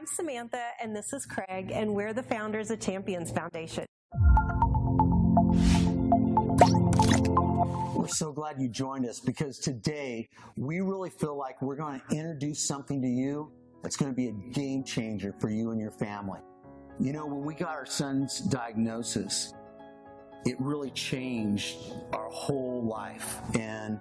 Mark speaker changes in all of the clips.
Speaker 1: Samantha, and this is Craig, and we're the founders of Champions Foundation.
Speaker 2: We're so glad you joined us because today we really feel like we're going to introduce something to you that's going to be a game changer for you and your family. You know, when we got our son's diagnosis, it really changed our whole life and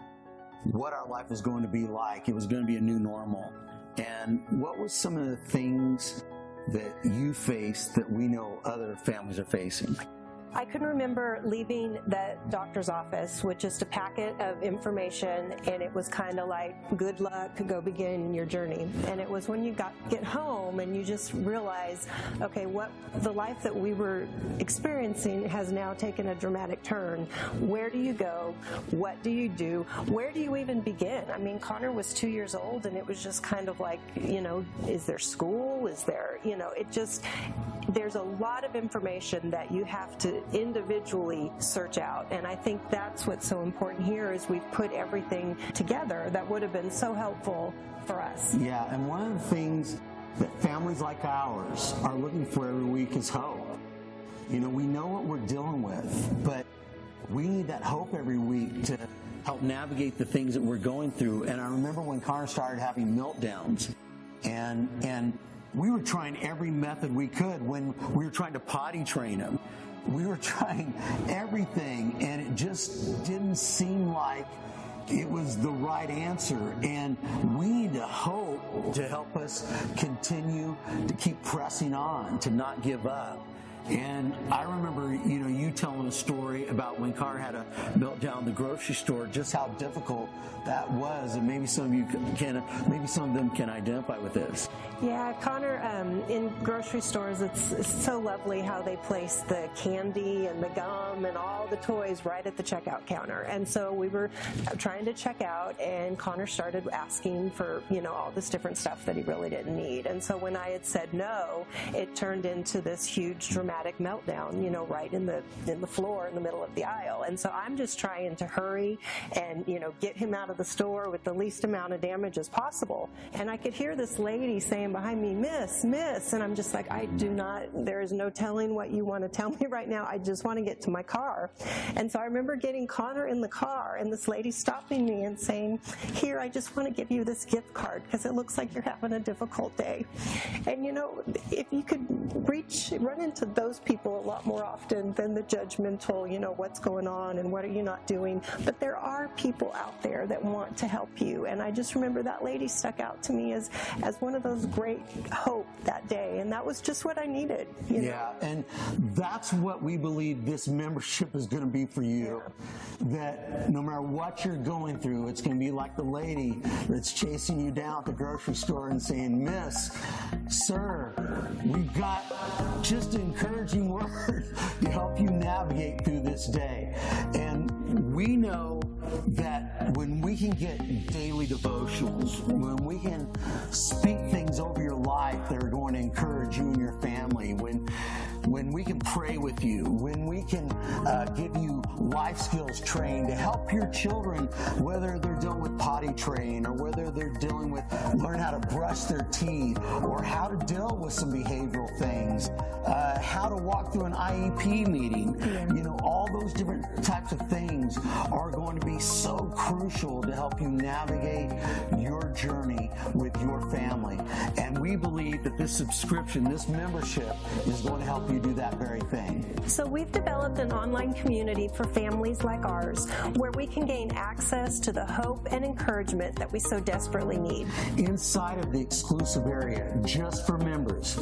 Speaker 2: what our life was going to be like. It was going to be a new normal. And what was some of the things that you faced that we know other families are facing?
Speaker 1: I can remember leaving the doctor's office with just a packet of information, and it was kind of like, good luck, go begin your journey. And it was when you get home and you just realize, okay, what the life that we were experiencing has now taken a dramatic turn. Where do you go? What do you do? Where do you even begin? I mean, Connor was 2 years old, and it was just kind of like, you know, is there school? Is there, you know, there's a lot of information that you have to individually search out, and I think that's what's so important here is we've put everything together that would have been so helpful for us.
Speaker 2: Yeah, and one of the things that families like ours are looking for every week is hope. You know, we know what we're dealing with, but we need that hope every week to help navigate the things that we're going through. And I remember when Connor started having meltdowns, and we were trying every method we could. When we were trying to potty train him, we were trying everything, and it just didn't seem like it was the right answer. And we need to hope to help us continue to keep pressing on, to not give up. And I remember, you know, you telling a story about when Connor had a meltdown in the grocery store, just how difficult that was, and maybe some of them can identify with this.
Speaker 1: Yeah, Connor, in grocery stores, it's so lovely how they place the candy and the gum and all the toys right at the checkout counter. And so we were trying to check out, and Connor started asking for, you know, all this different stuff that he really didn't need. And so when I had said no, it turned into this huge dramatic meltdown, you know, right in the floor in the middle of the aisle. And so I'm just trying to hurry and, you know, get him out of the store with the least amount of damage as possible. And I could hear this lady saying behind me, miss, and I'm just like, there is no telling what you want to tell me right now. I just want to get to my car. And so I remember getting Connor in the car, and this lady stopping me and saying, here, I just want to give you this gift card because it looks like you're having a difficult day. And, you know, if you could run into those people a lot more often than the judgmental, you know, what's going on and what are you not doing. But there are people out there that want to help you. And I just remember that lady stuck out to me as one of those great hope that day. And that was just what I needed. You know?
Speaker 2: And that's what we believe this membership is going to be for you. Yeah. That no matter what you're going through, it's going to be like the lady that's chasing you down at the grocery store and saying, miss, sir, we've got just encouraging word to help you navigate through this day. And we know that when we can get daily devotionals, when we can speak things over your life that are going to encourage you and your family, when we can pray with you, when we can give you life skills training to help your children, whether they're dealing with potty train or whether they're dealing with learn how to brush their teeth or how to deal with some behavioral things, how to walk through an IEP meeting, you know, all those different types of things are going to be so crucial to help you navigate your journey with your family. And we believe that this subscription, this membership, is going to help you do that very thing.
Speaker 1: So we've developed an online community for families like ours where we can gain access to the hope and encouragement that we so desperately need.
Speaker 2: Inside of the exclusive area, just for members,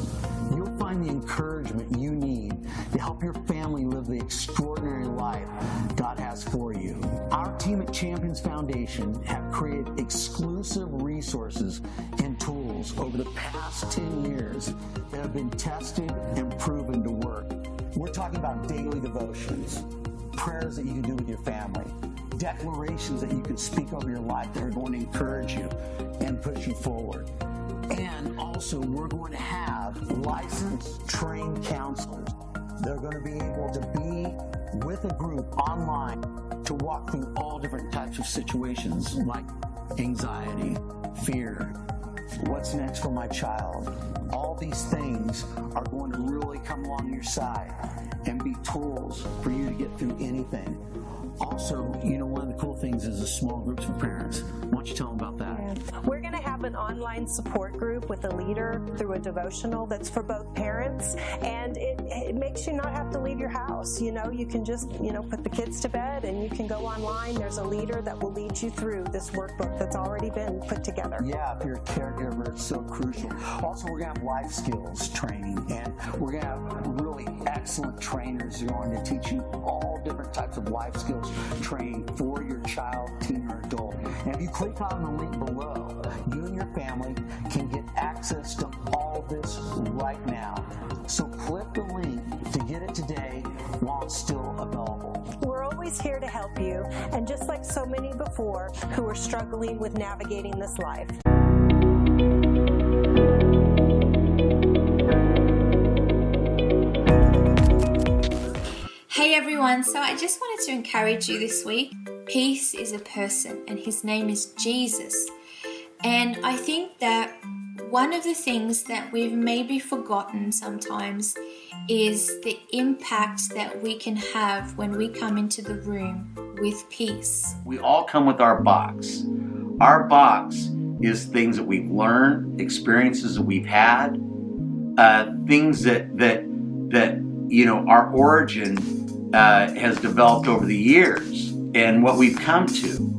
Speaker 2: you'll find the encouragement you need to help your family live the extraordinary life God has for you. Our team at Champions Foundation have created exclusive resources and tools over the past 10 years that have been tested and proven to work. We're talking about daily devotions, prayers that you can do with your family, declarations that you can speak over your life that are going to encourage you and push you forward. And also, we're going to have licensed, trained counselors that are going to be able to be with a group online to walk through all different types of situations like anxiety, fear, what's next for my child, all these these things are going to really come along your side and be tools for you to get through anything. Also, one of the cool things is the small groups for parents. Why don't you tell them about that?
Speaker 1: We're going to have an online support group with a leader through a devotional that's for both parents, and it makes you not have to leave your house. You can just, put the kids to bed and you can go online. There's a leader that will lead you through this workbook that's already been put together.
Speaker 2: Yeah, if you're a caregiver, it's so crucial. Also, we're going to have life skills training, and we're going to have really excellent trainers who are going to teach you all different types of life skills training for your child, teen, or adult. And if you click on the link below, you and your family can get access to all this right now. So click the link to get it today while it's still available.
Speaker 1: We're always here to help you, and just like so many before who are struggling with navigating this life.
Speaker 3: Hey everyone, so I just wanted to encourage you this week. Peace is a person and his name is Jesus. And I think that one of the things that we've maybe forgotten sometimes is the impact that we can have when we come into the room with peace.
Speaker 4: We all come with our box. Our box is things that we've learned, experiences that we've had, things that our origin has developed over the years and what we've come to.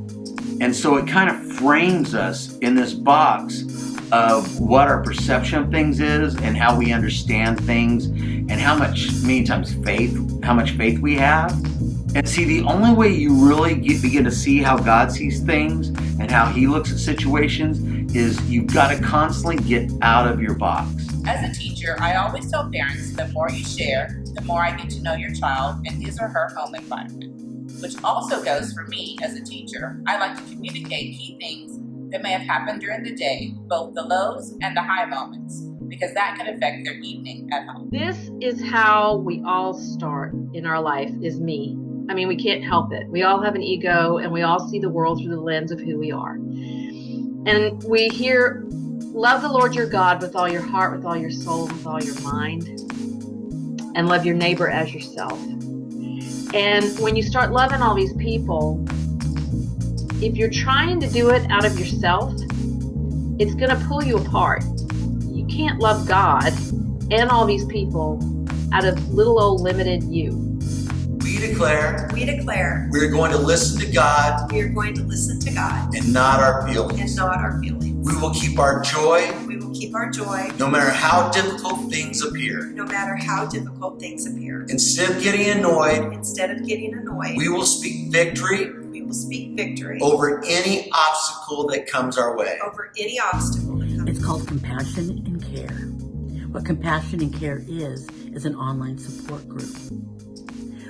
Speaker 4: And so it kind of frames us in this box of what our perception of things is and how we understand things and how much faith we have. And see, the only way you really begin to see how God sees things and how he looks at situations is you've got to constantly get out of your box.
Speaker 5: As a teacher, I always tell parents the more you share, the more I get to know your child and his or her home environment. Which also goes for me as a teacher. I like to communicate key things that may have happened during the day, both the lows and the high moments, because that can affect their evening at home.
Speaker 6: This is how we all start in our life, is me. I mean, we can't help it. We all have an ego and we all see the world through the lens of who we are. And we hear, love the Lord your God with all your heart, with all your soul, with all your mind, and love your neighbor as yourself. And when you start loving all these people, if you're trying to do it out of yourself, it's going to pull you apart. You can't love God and all these people out of little old limited you.
Speaker 7: We declare
Speaker 8: we're
Speaker 7: going to listen to God
Speaker 8: we are going to listen to God
Speaker 7: and not our feelings.
Speaker 8: and not our feelings.
Speaker 7: We will keep our joy
Speaker 8: We will keep our joy
Speaker 7: no matter how difficult things appear.
Speaker 8: no matter how difficult things appear.
Speaker 7: Instead of getting annoyed,
Speaker 8: Instead of getting annoyed,
Speaker 7: we will speak victory
Speaker 8: we will speak victory
Speaker 7: over any obstacle that comes our way.
Speaker 8: over any obstacle that comes.
Speaker 9: It's called Compassion and Care. What Compassion and Care is an online support group.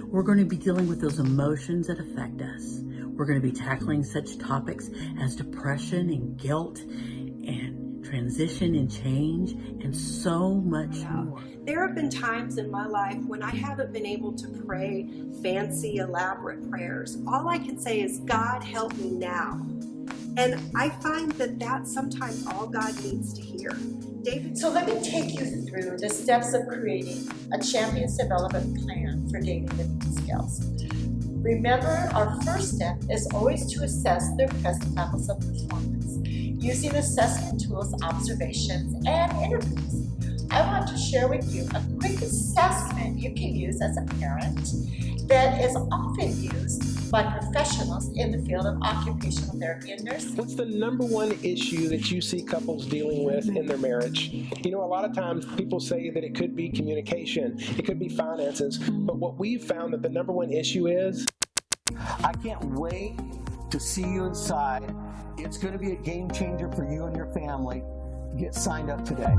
Speaker 9: We're going to be dealing with those emotions that affect us. We're going to be tackling such topics as depression and guilt and transition and change and so much more.
Speaker 10: There have been times in my life when I haven't been able to pray fancy, elaborate prayers. All I can say is, God, help me now. And I find that that's sometimes all God needs to hear. David.
Speaker 11: So let me take you through the steps of creating a Champions Development Plan for dating living skills. Remember, our first step is always to assess their present levels of performance using assessment tools, observations, and interviews. I want to share with you a quick assessment you can use as a parent that is often used by professionals in the field of occupational therapy and nursing.
Speaker 12: What's the number one issue that you see couples dealing with in their marriage? You know, a lot of times people say that it could be communication, it could be finances, but what we've found that the number one issue is...
Speaker 2: I can't wait to see you inside. It's going to be a game changer for you and your family. Get signed up today.